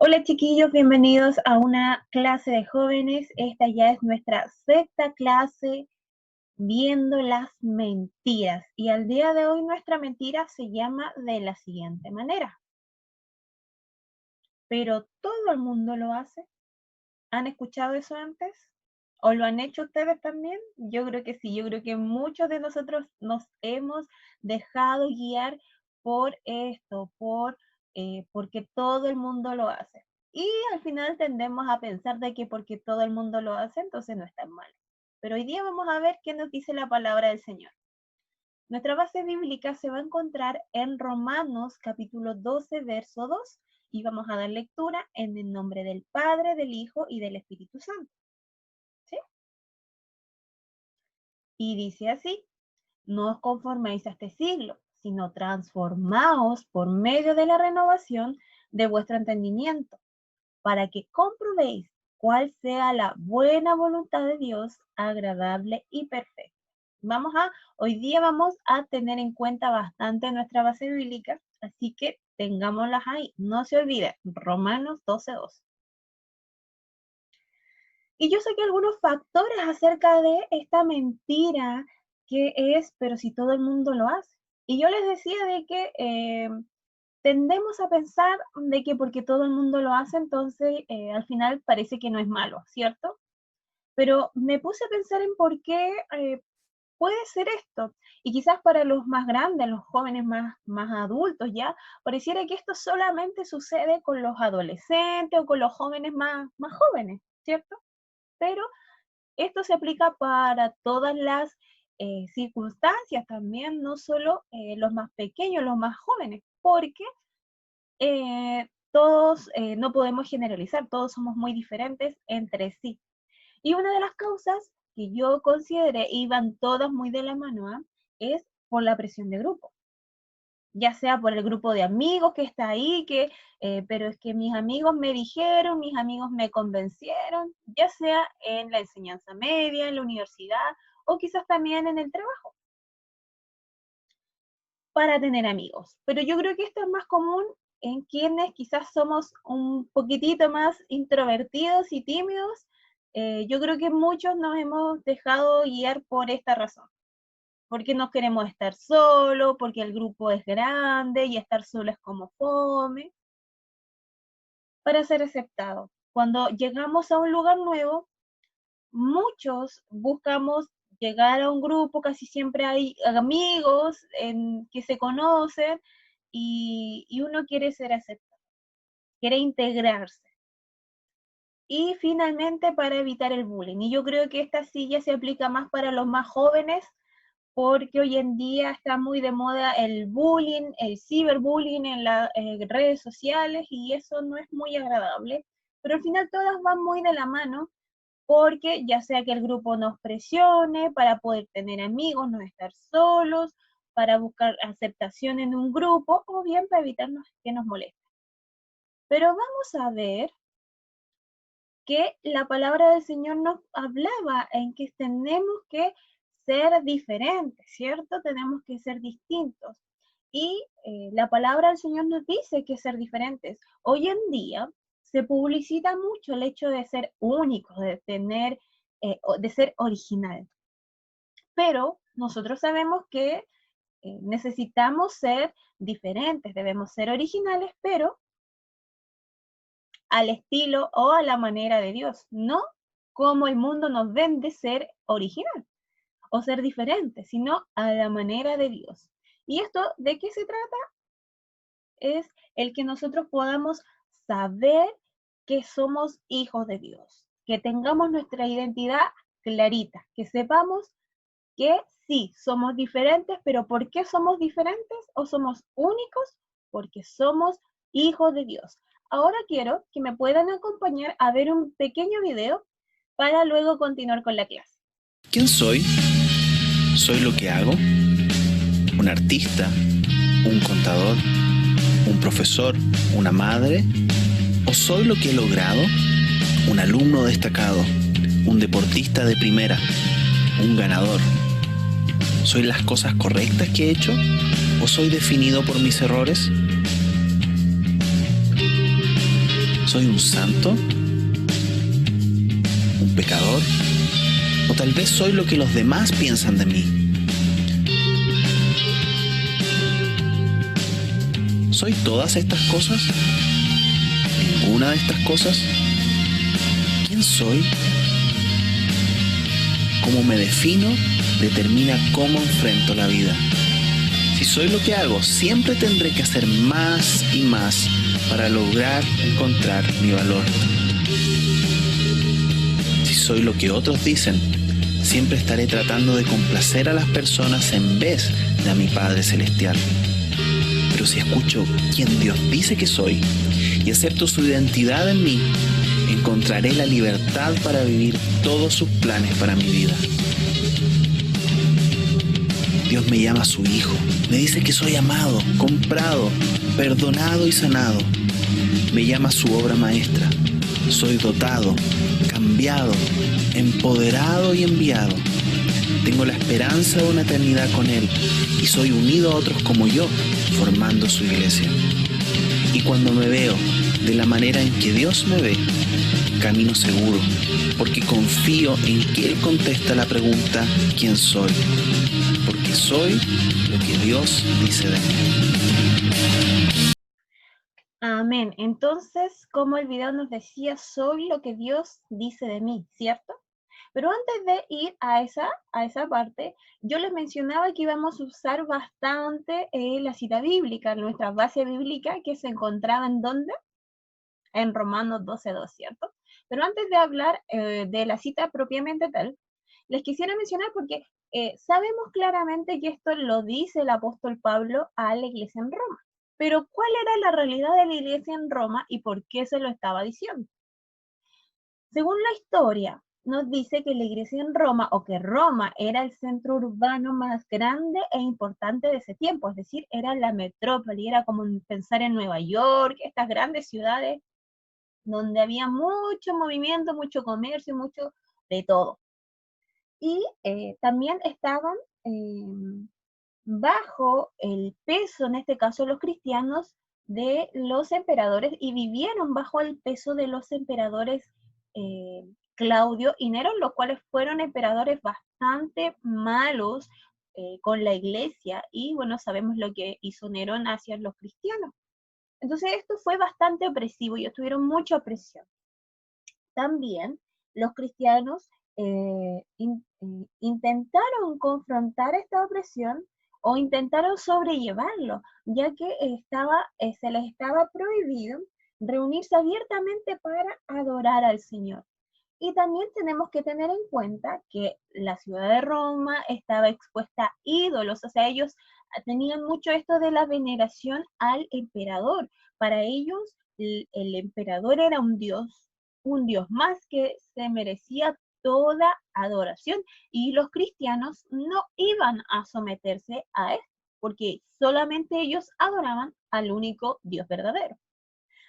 Hola chiquillos, bienvenidos a una clase de jóvenes. Esta ya es nuestra sexta clase viendo las mentiras. Y al día de hoy nuestra mentira se llama de la siguiente manera. Pero todo el mundo lo hace. ¿Han escuchado eso antes? ¿O lo han hecho ustedes también? Yo creo que sí, yo creo que muchos de nosotros nos hemos dejado guiar por esto, porque todo el mundo lo hace. Y al final tendemos a pensar de que porque todo el mundo lo hace, entonces no es tan mal. Pero hoy día vamos a ver qué nos dice la palabra del Señor. Nuestra base bíblica se va a encontrar en Romanos capítulo 12, verso 2, y vamos a dar lectura en el nombre del Padre, del Hijo y del Espíritu Santo. ¿Sí? Y dice así: no os conforméis a este siglo, sino transformaos por medio de la renovación de vuestro entendimiento, para que comprobéis cuál sea la buena voluntad de Dios, agradable y perfecta. Hoy día vamos a tener en cuenta bastante nuestra base bíblica, así que tengámoslas ahí. No se olviden, Romanos 12:2. Y yo sé que algunos factores acerca de esta mentira que es, pero si todo el mundo lo hace. Y yo les decía de que tendemos a pensar de que porque todo el mundo lo hace, entonces al final parece que no es malo, ¿cierto? Pero me puse a pensar en por qué puede ser esto. Y quizás para los más grandes, los jóvenes más adultos ya, pareciera que esto solamente sucede con los adolescentes o con los jóvenes más jóvenes, ¿cierto? Pero esto se aplica para todas las circunstancias también, no solo los más pequeños, los más jóvenes, porque todos no podemos generalizar, todos somos muy diferentes entre sí. Y una de las causas que yo consideré iban todas muy de la mano, es por la presión de grupo. Ya sea por el grupo de amigos que está ahí, pero es que mis amigos me dijeron, mis amigos me convencieron, ya sea en la enseñanza media, en la universidad o quizás también en el trabajo, para tener amigos. Pero yo creo que esto es más común en quienes quizás somos un poquitito más introvertidos y tímidos. Yo creo que muchos nos hemos dejado guiar por esta razón. Porque no queremos estar solos, porque el grupo es grande y estar solo es como fome, para ser aceptado. Cuando llegamos a un lugar nuevo, muchos buscamos llegar a un grupo, casi siempre hay amigos que se conocen y uno quiere ser aceptado, quiere integrarse. Y finalmente para evitar el bullying. Y yo creo que esta silla se aplica más para los más jóvenes porque hoy en día está muy de moda el bullying, el ciberbullying en las redes sociales y eso no es muy agradable. Pero al final todas van muy de la mano porque ya sea que el grupo nos presione para poder tener amigos, no estar solos, para buscar aceptación en un grupo o bien para evitarnos que nos moleste. Pero vamos a ver que la palabra del Señor nos hablaba en que tenemos que ser diferentes, ¿cierto? Tenemos que ser distintos. Y la palabra del Señor nos dice que ser diferentes. Hoy en día se publicita mucho el hecho de ser únicos, de ser original. Pero nosotros sabemos que necesitamos ser diferentes, debemos ser originales, pero al estilo o a la manera de Dios, no como el mundo nos vende ser original o ser diferente, sino a la manera de Dios. ¿Y esto de qué se trata? Es el que nosotros podamos saber que somos hijos de Dios, que tengamos nuestra identidad clarita, que sepamos que sí, somos diferentes, pero ¿por qué somos diferentes o somos únicos? Porque somos hijos de Dios. Ahora quiero que me puedan acompañar a ver un pequeño video para luego continuar con la clase. ¿Quién soy? ¿Soy lo que hago? ¿Un artista? ¿Un contador? ¿Un profesor? ¿Una madre? ¿O soy lo que he logrado? ¿Un alumno destacado? ¿Un deportista de primera? ¿Un ganador? ¿Soy las cosas correctas que he hecho? ¿O soy definido por mis errores? ¿Soy un santo? ¿Un pecador? ¿O tal vez soy lo que los demás piensan de mí? ¿Soy todas estas cosas? ¿Ninguna de estas cosas? ¿Quién soy? Cómo me defino determina cómo enfrento la vida. Si soy lo que hago, siempre tendré que hacer más y más para lograr encontrar mi valor. Si soy lo que otros dicen, siempre estaré tratando de complacer a las personas en vez de a mi Padre Celestial. Pero si escucho quién Dios dice que soy y acepto su identidad en mí, encontraré la libertad para vivir todos sus planes para mi vida. Dios me llama su hijo, me dice que soy amado, comprado, perdonado y sanado. Me llama su obra maestra. Soy dotado, cambiado, empoderado y enviado. Tengo la esperanza de una eternidad con Él y soy unido a otros como yo, formando su iglesia. Y cuando me veo de la manera en que Dios me ve, camino seguro, porque confío en que Él contesta la pregunta ¿quién soy? Porque soy lo que Dios dice de mí. Amén. Entonces, como el video nos decía, soy lo que Dios dice de mí, ¿cierto? Pero antes de ir a esa parte, yo les mencionaba que íbamos a usar bastante la cita bíblica, nuestra base bíblica, que se encontraba en ¿dónde? En Romanos 12:2, ¿cierto? Pero antes de hablar de la cita propiamente tal, les quisiera mencionar porque sabemos claramente que esto lo dice el apóstol Pablo a la iglesia en Roma. Pero ¿cuál era la realidad de la iglesia en Roma y por qué se lo estaba diciendo? Según la historia, nos dice que la iglesia en Roma, o que Roma era el centro urbano más grande e importante de ese tiempo, es decir, era la metrópoli, era como pensar en Nueva York, estas grandes ciudades donde había mucho movimiento, mucho comercio, mucho de todo. Y también estaban bajo el peso, en este caso los cristianos, de los emperadores y vivieron bajo el peso de los emperadores Claudio y Nerón, los cuales fueron emperadores bastante malos con la iglesia y bueno, sabemos lo que hizo Nerón hacia los cristianos. Entonces esto fue bastante opresivo y estuvieron mucha opresión. También los cristianos intentaron confrontar esta opresión o intentaron sobrellevarlo, ya que se les estaba prohibido reunirse abiertamente para adorar al Señor. Y también tenemos que tener en cuenta que la ciudad de Roma estaba expuesta a ídolos, o sea, ellos tenían mucho esto de la veneración al emperador. Para ellos, el emperador era un dios más que se merecía toda adoración y los cristianos no iban a someterse a esto, porque solamente ellos adoraban al único Dios verdadero.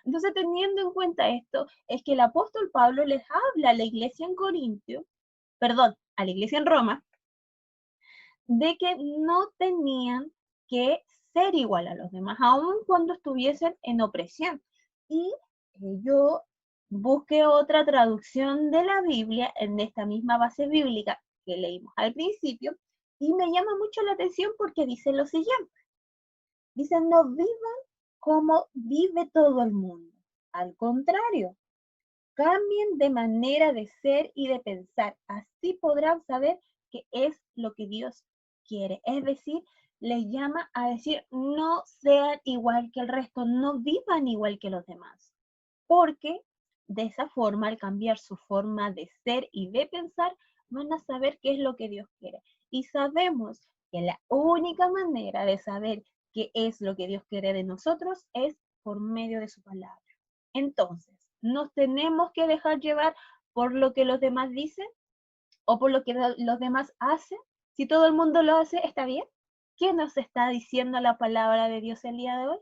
Entonces, teniendo en cuenta esto, es que el apóstol Pablo les habla a la iglesia en Corintio, perdón, a la iglesia en Roma, de que no tenían que ser igual a los demás, aun cuando estuviesen en opresión. Y yo busqué otra traducción de la Biblia en esta misma base bíblica que leímos al principio, y me llama mucho la atención porque dice lo siguiente. Dice, no vivan como vive todo el mundo. Al contrario, cambien de manera de ser y de pensar. Así podrán saber qué es lo que Dios quiere. Es decir, les llama a decir, no sean igual que el resto, no vivan igual que los demás. Porque de esa forma, al cambiar su forma de ser y de pensar, van a saber qué es lo que Dios quiere. Y sabemos que la única manera de saber qué es lo que Dios quiere de nosotros es por medio de su palabra. Entonces, ¿nos tenemos que dejar llevar por lo que los demás dicen o por lo que los demás hacen? Si todo el mundo lo hace, ¿está bien? ¿Qué nos está diciendo la palabra de Dios el día de hoy?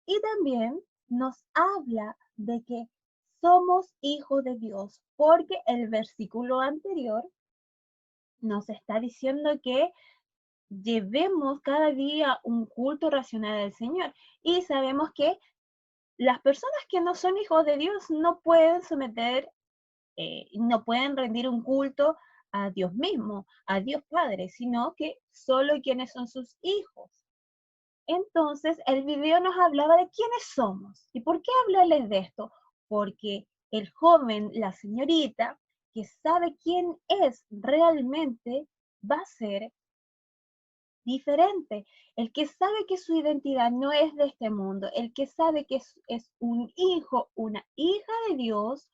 Y también nos habla de que somos hijos de Dios, porque el versículo anterior nos está diciendo que llevemos cada día un culto racional al Señor. Y sabemos que las personas que no son hijos de Dios no pueden someter, no pueden rendir un culto a Dios mismo, a Dios Padre, sino que solo quienes son sus hijos. Entonces, el video nos hablaba de quiénes somos. ¿Y por qué hablarles de esto? Porque el joven, la señorita, que sabe quién es realmente, va a ser diferente. El que sabe que su identidad no es de este mundo, el que sabe que es un hijo, una hija de Dios,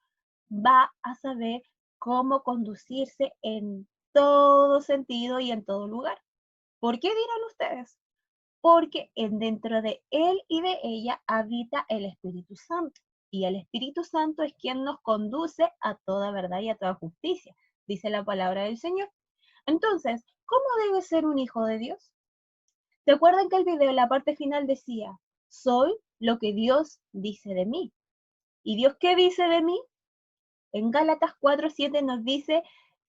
va a saber cómo conducirse en todo sentido y en todo lugar. ¿Por qué dirán ustedes? Porque dentro de él y de ella habita el Espíritu Santo. Y el Espíritu Santo es quien nos conduce a toda verdad y a toda justicia, dice la palabra del Señor. Entonces, ¿cómo debe ser un hijo de Dios? ¿Se acuerdan que el video, la parte final decía, soy lo que Dios dice de mí? ¿Y Dios qué dice de mí? En Gálatas 4:7 nos dice,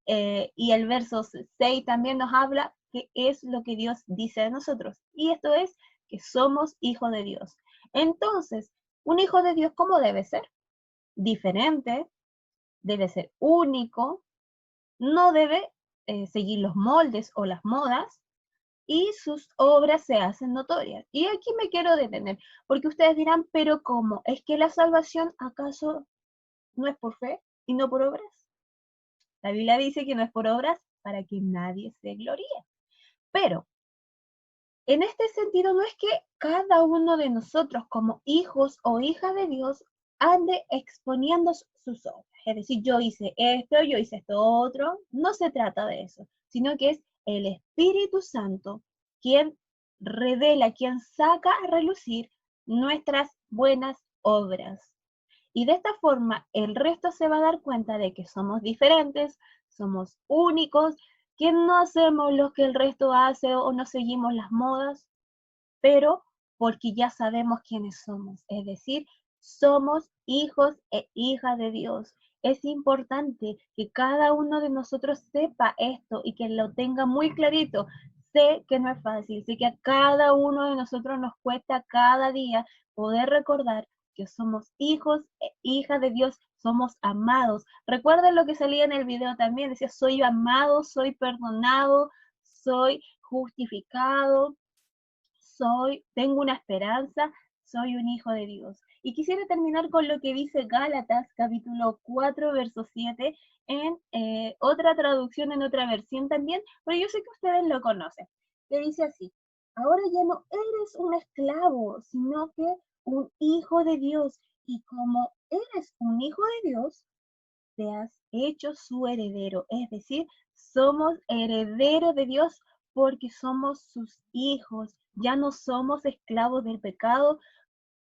y el verso 6 también nos habla, que es lo que Dios dice de nosotros. Y esto es que somos hijos de Dios. Entonces, un hijo de Dios, ¿cómo debe ser? Diferente, debe ser único, no debe seguir los moldes o las modas, y sus obras se hacen notorias. Y aquí me quiero detener, porque ustedes dirán, pero ¿cómo? ¿Es que la salvación acaso no es por fe y no por obras? La Biblia dice que no es por obras para que nadie se gloríe. Pero en este sentido no es que cada uno de nosotros como hijos o hijas de Dios ande exponiendo sus obras. Es decir, yo hice esto otro. No se trata de eso, sino que es el Espíritu Santo quien revela, quien saca a relucir nuestras buenas obras. Y de esta forma el resto se va a dar cuenta de que somos diferentes, somos únicos, que no hacemos lo que el resto hace o no seguimos las modas, pero porque ya sabemos quiénes somos, es decir, somos hijos e hijas de Dios. Es importante que cada uno de nosotros sepa esto y que lo tenga muy clarito. Sé que no es fácil, sé que a cada uno de nosotros nos cuesta cada día poder recordar que somos hijos e hijas de Dios, somos amados. Recuerden lo que salía en el video también, decía, soy amado, soy perdonado, soy justificado, tengo una esperanza, soy un hijo de Dios. Y quisiera terminar con lo que dice Gálatas, capítulo 4, verso 7, en otra traducción, en otra versión también, pero yo sé que ustedes lo conocen. Que dice así, ahora ya no eres un esclavo, sino que un hijo de Dios. Y como eres un hijo de Dios, te has hecho su heredero. Es decir, somos herederos de Dios porque somos sus hijos. Ya no somos esclavos del pecado,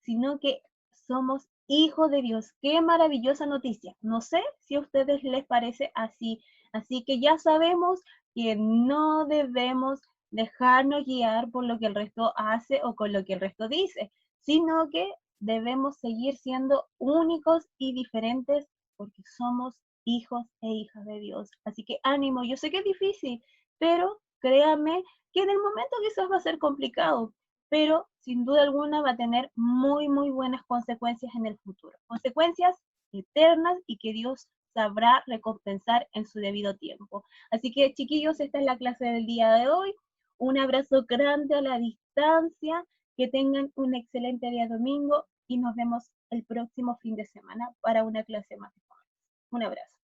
sino que somos hijos de Dios. Qué maravillosa noticia. No sé si a ustedes les parece así. Así que ya sabemos que no debemos dejarnos guiar por lo que el resto hace o con lo que el resto dice, sino que debemos seguir siendo únicos y diferentes porque somos hijos e hijas de Dios. Así que ánimo, yo sé que es difícil, pero créanme que en el momento quizás va a ser complicado, pero sin duda alguna va a tener muy, muy buenas consecuencias en el futuro. Consecuencias eternas y que Dios sabrá recompensar en su debido tiempo. Así que, chiquillos, esta es la clase del día de hoy. Un abrazo grande a la distancia, que tengan un excelente día domingo y nos vemos el próximo fin de semana para una clase más. Un abrazo.